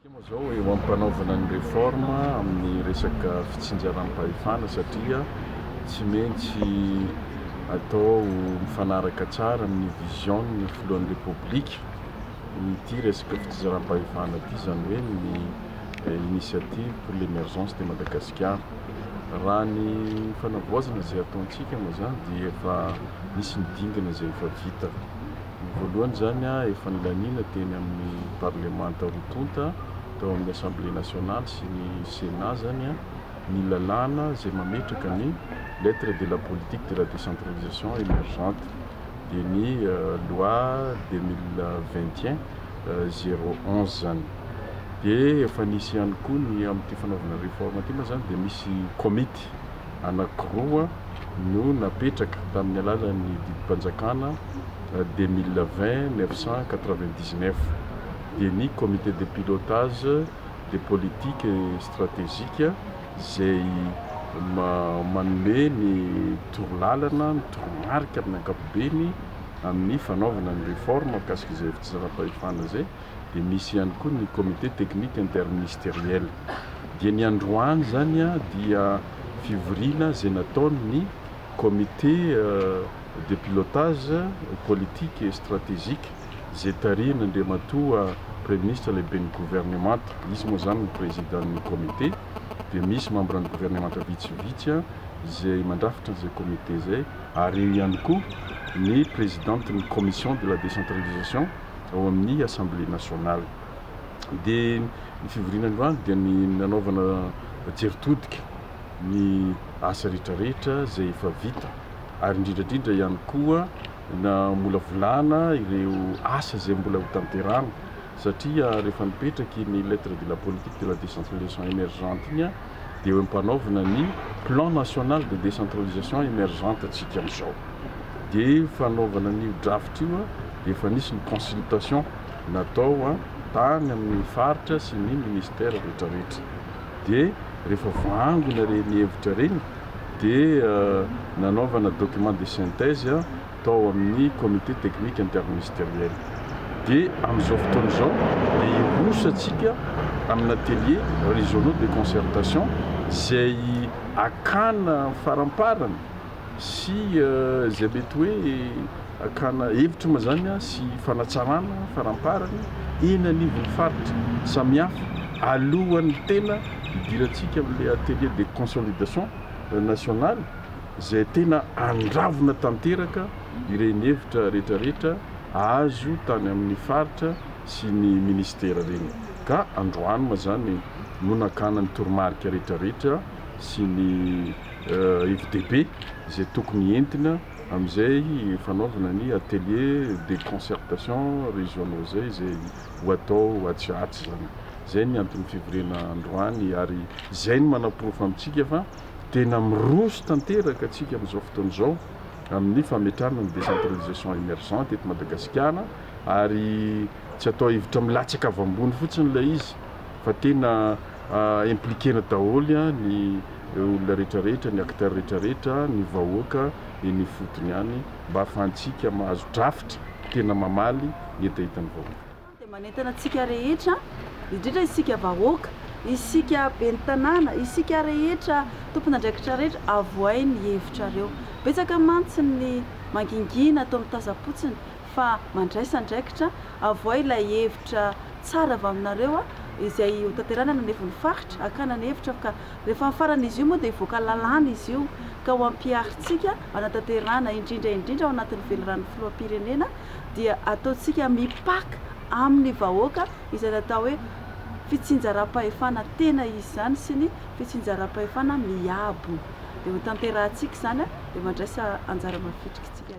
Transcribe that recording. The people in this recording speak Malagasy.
Moa zao eo ampanaovana ny réforme amin'ny resaka fitsinjaram-pahefana satria tsy maintsy atao mifanaraka tsara amin'ny vision ny filohan'ny République ity resaka fitsinjaram-pahefana ity, zany hoe ny initiative pour l'émergence de Madagascar. Raha ny fanavoazana izay ataontsika moa zany dia efa misy ny dingana izay efa vita. Voalohany zany efa nilaniana teny amin'ny parlement tarotonta tao amin'ny Assemblée nationale sy ny Sénat zany ny lalàna izay mametraka ny lettre de la politique de la décentralisation émergente dia ny loi 2021-011 zany. Dia efa nisy ihany koa ny amin'ity fanaovana réforme ity moa zany dia misy comité anankiroa no napetraka tamin'ny alalan'ny didim-panjakana 2020-999 dia ny comité de pilotage des politiques stratégiques izay manome ny torolalana ny toromarika amin'ny ankapobeny amin'ny fanaovana ny réforme mikasika izay fitsinjaram-pahefana izay. Dia misy ihany koa ny comité technique interministériel. Dia ny androany zany dia fivoriana izay nataony comité de pilotage politique et stratégique izay tarihina Andriamatoa Premier ministre lehiben'ny gouvernement. Izy moa zany ny présiden'ny comité dia misy membre-ny gouvernement vitsivitsy izay mandrafitra izay comité izay, ary ihany koa ny présidente commission de la décentralisation ao amin'ny Assemblée nationale. Dia ny fivoriana androany dia ny nanaovana jeritodika ny asa rehetrarehetra izay efa vita, ary indrindrandrindra ihany koa na mbola volana ireo asa izay mbola ho tanterahana satria rehefa nipetraky ny lettre de la politique de la décentralisation émergente iny dia eo ampanaovana ny plan national de décentralisation émergente atsika amin'izao. Dia fanaovana ny draft io dia efa nisy ny consultation natao tany amin'ny faritra sy ny ministère rehetrarehetra. Dia rehefa voangona reny hevitra reny dia nanaovana document de synthèse tao amin'ny comité technique interministériel. Dia amin'izao fotoana izao dia irosatsika amin'ny atelier régionaux de concertation izay akana faramparana sy izay mety hoe akana hevitra moa zany sy fanatsarana faramparana eny anivon'ny faritra samihafa alohan'ny tena idirantsika amin'ilay atelier de consolidation nationale izay tena andravona tanteraka ireny hevitra rehetrarehetra azo tany amin'ny faritra sy ny ministère reny. Ka androany moa zany no nakana ny toromarika rehetrarehetra sy ny FDP izay tokony entina amin'izay fanaovana ny atelier de concertation régionaux izay ho atao atsiatsy zany. Izay ny antony fivoriana androany, ary izay no manaporofo amintsika fa tena miroso tanteraka atsika amin'izao fotoana izao amin'ny fametrahana ny décentralisation émergente eto Madagasikara, ary tsy atao hevitra milatsaka avy ambony fotsiny ilay izy fa tena impliquena daholo ny olona rehetrarehetra, ny acteur rehetrarehetra, ny vahoaka eny fotony ihany mba ahafahantsika mahazo draft tena mamaly ny etahitan'ny vahoaka. Dia manentana antsika rehetra, indrindra isika vahoaka, isika ben'ny tanàna, isika rehetra tompon'andraikitra rehetra avohay ny hevitrareo. Betsaka mantsy ny mangingina atao mitasapotsiny fa mandraisa andraikitra avohay ilay hevitra tsara avy aminareo izay ho tanterahana anevon'ny faritra, akana ny hevitra ka rehefa mifarana izy io moa dia hivoaka lalàna izy io ka ho ampiaritsika anatanterahana indrindra ao anatin'ny veloran'ny filoham-pirenena dia ataontsika mipaka amin'ny vahoaka izay natao hoe fitsinjaram-pahefana tena izy zany sy ny fitsinjaram-pahefana miabo. Dia ho tanterahantsika zany dia mandraisa anjara mafitrika tsika.